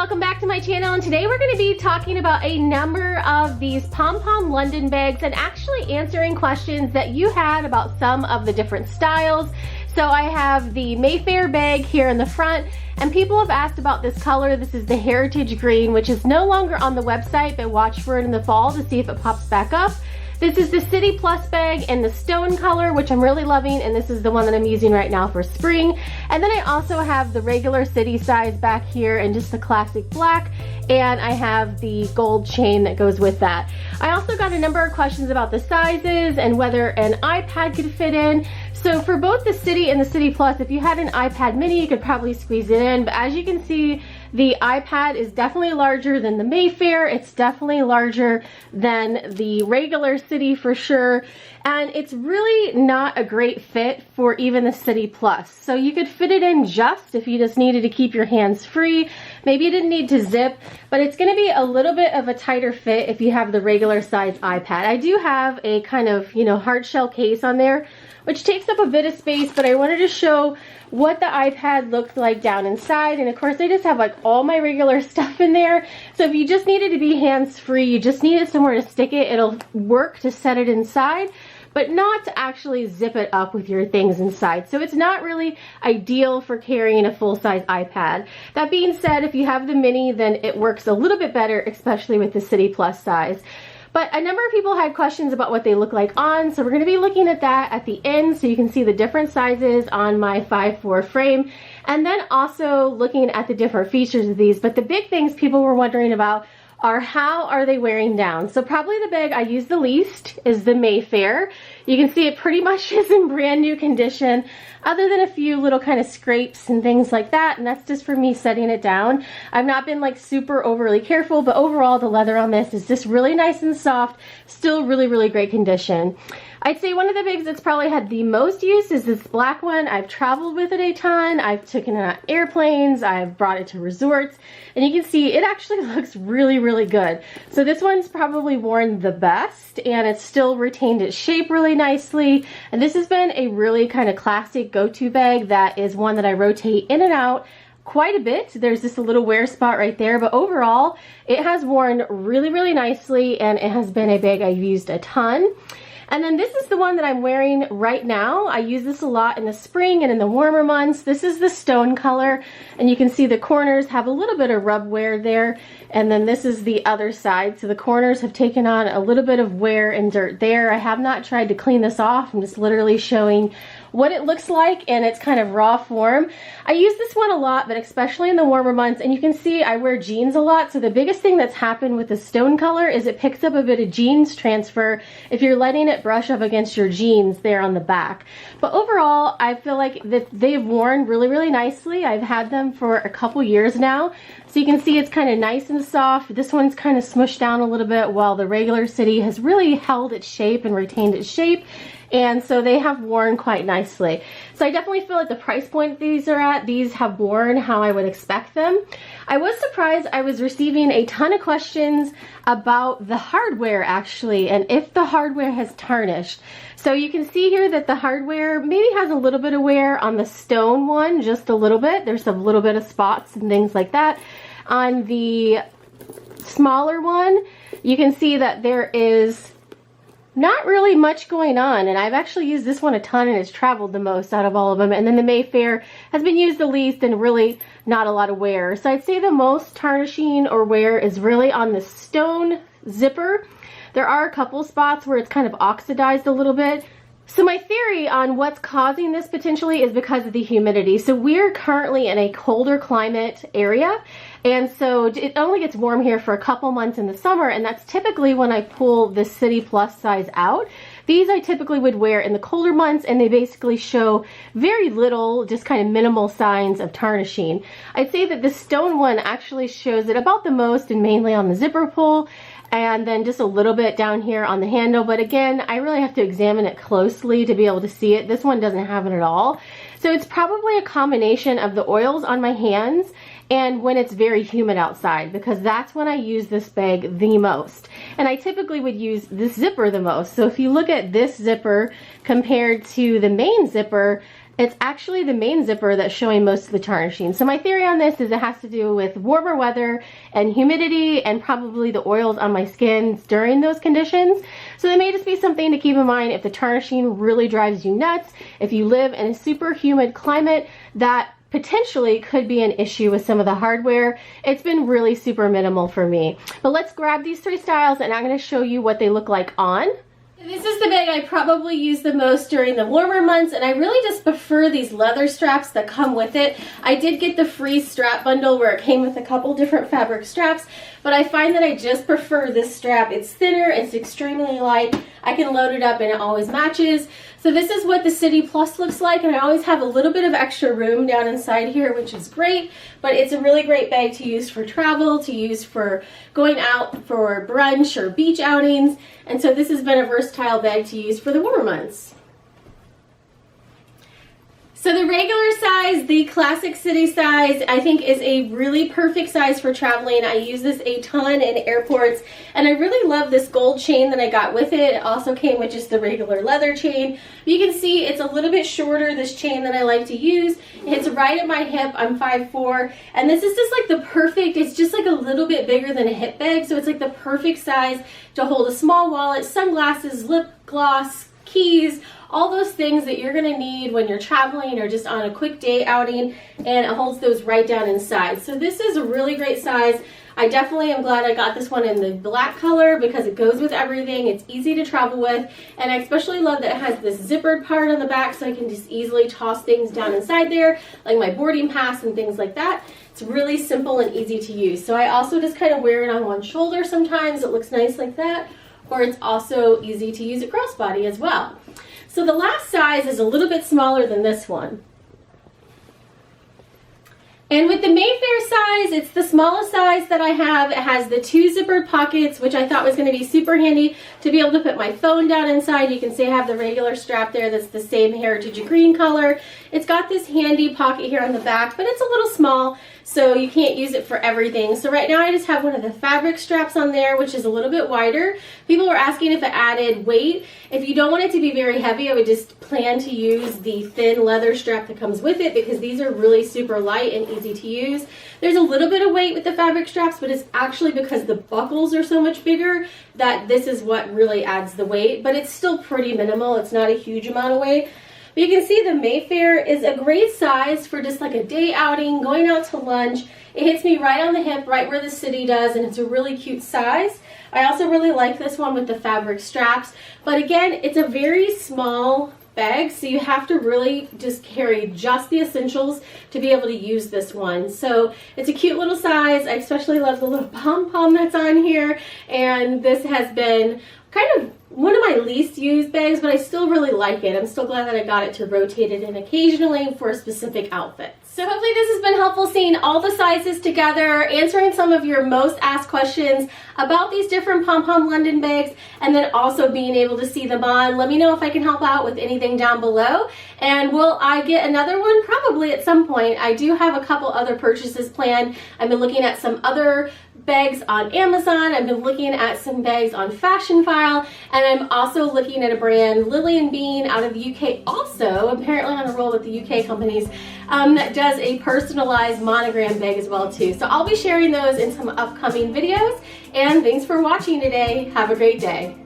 welcome back to my channel, and today we're going to be talking about a number of these PomPom London bags and actually answering questions that you had about some of the different styles. So I have the Mayfair bag here in the front, and people have asked about this color. This is the Heritage Green, which is no longer on the website, but watch for it in the fall to see if it pops back up. This is the City Plus bag in the stone color, which I'm really loving, and this is the one that I'm using right now for spring. And then I also have the regular city size back here in just the classic black, and I have the gold chain that goes with that. I also got a number of questions about the sizes and whether an iPad could fit in. So for both the City and the City Plus, if you had an iPad mini, you could probably squeeze it in, but as you can see, the iPad is definitely larger than the Mayfair. It's definitely larger than the regular City for sure. And it's really not a great fit for even the City Plus. So you could fit it in just if you just needed to keep your hands free. Maybe you didn't need to zip, but it's gonna be a little bit of a tighter fit if you have the regular size iPad. I do have a kind of, hard shell case on there, which takes up a bit of space, but I wanted to show what the iPad looks like down inside. And of course I just have like all my regular stuff in there. So if you just needed to be hands-free, you just needed somewhere to stick it, it'll work to set it inside, but not to actually zip it up with your things inside. So it's not really ideal for carrying a full-size iPad. That being said, if you have the mini, then it works a little bit better, especially with the City Plus size. But a number of people had questions about what they look like on, so we're going to be looking at that at the end so you can see the different sizes on my 5'4" frame, and then also looking at the different features of these. But the big things people were wondering about are how are they wearing down. So probably the bag I use the least is the Mayfair. You can see it pretty much is in brand new condition, other than a few little kind of scrapes and things like that, and that's just for me setting it down. I've not been like super overly careful, but overall the leather on this is just really nice and soft, still really great condition. I'd say one of the bags that's probably had the most use is this black one. I've traveled with it a ton. I've taken it on airplanes. I've brought it to resorts. And you can see it actually looks really good. So this one's probably worn the best, and it's still retained its shape really nicely. And this has been a really kind of classic go-to bag that is one that I rotate in and out quite a bit. There's just a little wear spot right there, but overall it has worn really nicely, and it has been a bag I've used a ton. And then this is the one that I'm wearing right now. I use this a lot in the spring and in the warmer months. This is the stone color, and you can see the corners have a little bit of rub wear there. And then this is the other side. So the corners have taken on a little bit of wear and dirt there. I have not tried to clean this off. I'm just literally showing what it looks like in its kind of raw form. I use this one a lot, but especially in the warmer months, and you can see I wear jeans a lot. So the biggest thing that's happened with the stone color is it picks up a bit of jeans transfer if you're letting it brush up against your jeans there on the back. But overall, I feel like that they've worn really nicely. I've had them for a couple years now. So you can see it's kind of nice and soft. This one's kind of smushed down a little bit, while the regular City has really held its shape and retained its shape. And so they have worn quite nicely. So I definitely feel like the price point these are at, these have worn how I would expect them. I was surprised I was receiving a ton of questions about the hardware actually, and if the hardware has tarnished. So you can see here that the hardware maybe has a little bit of wear on the stone one, just a little bit. There's a little bit of spots and things like that. On the smaller one, you can see that there is not really much going on, and I've actually used this one a ton, and it's traveled the most out of all of them. And then the Mayfair has been used the least, and really not a lot of wear. So I'd say the most tarnishing or wear is really on the stone zipper. There are a couple spots where it's kind of oxidized a little bit. So my theory on what's causing this potentially is because of the humidity. So we're currently in a colder climate area, and so it only gets warm here for a couple months in the summer, and that's typically when I pull the City Plus size out. These I typically would wear in the colder months, and they basically show very little, just kind of minimal signs of tarnishing. I'd say that the stone one actually shows it about the most, and mainly on the zipper pull, and then just a little bit down here on the handle. But again, I really have to examine it closely to be able to see it. This one doesn't have it at all. So it's probably a combination of the oils on my hands and when it's very humid outside, because that's when I use this bag the most. And I typically would use this zipper the most. So if you look at this zipper compared to the main zipper, It's actually the main zipper that's showing most of the tarnishing. So my theory on this is it has to do with warmer weather and humidity and probably the oils on my skin during those conditions. So that may just be something to keep in mind if the tarnishing really drives you nuts. If you live in a super humid climate, that potentially could be an issue with some of the hardware. It's been really super minimal for me. But let's grab these 3 styles and I'm going to show you what they look like on. This is the bag I probably use the most during the warmer months, and I really just prefer these leather straps that come with it. I did get the free strap bundle where it came with a couple different fabric straps, but I find that I just prefer this strap. It's thinner, it's extremely light, I can load it up and it always matches. So this is what the City Plus looks like, and I always have a little bit of extra room down inside here, which is great, but it's a really great bag to use for travel, to use for going out for brunch or beach outings, and so this has been a versatile bag to use for the warmer months. So the regular size, the classic city size, I think is a really perfect size for traveling. I use this a ton in airports, and I really love this gold chain that I got with it. It also came with just the regular leather chain. You can see it's a little bit shorter, this chain that I like to use. It's right at my hip. I'm 5'4", and this is just like the perfect, it's just like a little bit bigger than a hip bag, so it's like the perfect size to hold a small wallet, sunglasses, lip gloss, keys, all those things that you're gonna need when you're traveling or just on a quick day outing, and it holds those right down inside. So this is a really great size. I definitely am glad I got this one in the black color because it goes with everything. It's easy to travel with, and I especially love that it has this zippered part on the back so I can just easily toss things down inside there, like my boarding pass and things like that. It's really simple and easy to use. So I also just kind of wear it on one shoulder sometimes. It looks nice like that, or it's also easy to use it crossbody as well. So the last size is a little bit smaller than this one. And with the Mayfair size, it's the smallest size that I have. It has the 2 zippered pockets, which I thought was going to be super handy to be able to put my phone down inside. You can see I have the regular strap there that's the same heritage green color. It's got this handy pocket here on the back, but it's a little small, so you can't use it for everything. So right now I just have one of the fabric straps on there, which is a little bit wider. People were asking if it added weight. If you don't want it to be very heavy, I would just plan to use the thin leather strap that comes with it, because these are really super light and easy to use. There's a little bit of weight with the fabric straps, but it's actually because the buckles are so much bigger that this is what really adds the weight, but it's still pretty minimal. It's not a huge amount of weight. But you can see the Mayfair is a great size for just like a day outing, going out to lunch. It hits me right on the hip, right where the City does, and it's a really cute size. I also really like this one with the fabric straps, but again, it's a very small bag, so you have to really just carry just the essentials to be able to use this one. So it's a cute little size. I especially love the little pom-pom that's on here, and this has been kind of one of my least used bags, but I still really like it. I'm still glad that I got it to rotate it in occasionally for a specific outfit. So hopefully this has been helpful, seeing all the sizes together, answering some of your most asked questions about these different PomPom London bags, and then also being able to see them on. Let me know if I can help out with anything down below. And will I get another one? Probably at some point. I do have a couple other purchases planned. I've been looking at some other bags on Amazon. I've been looking at some bags on Fashion File, and I'm also looking at a brand, Lily & Bean, out of the UK, also apparently on a roll with the UK companies, that does a personalized monogram bag as well too. So I'll be sharing those in some upcoming videos, and thanks for watching today. Have a great day.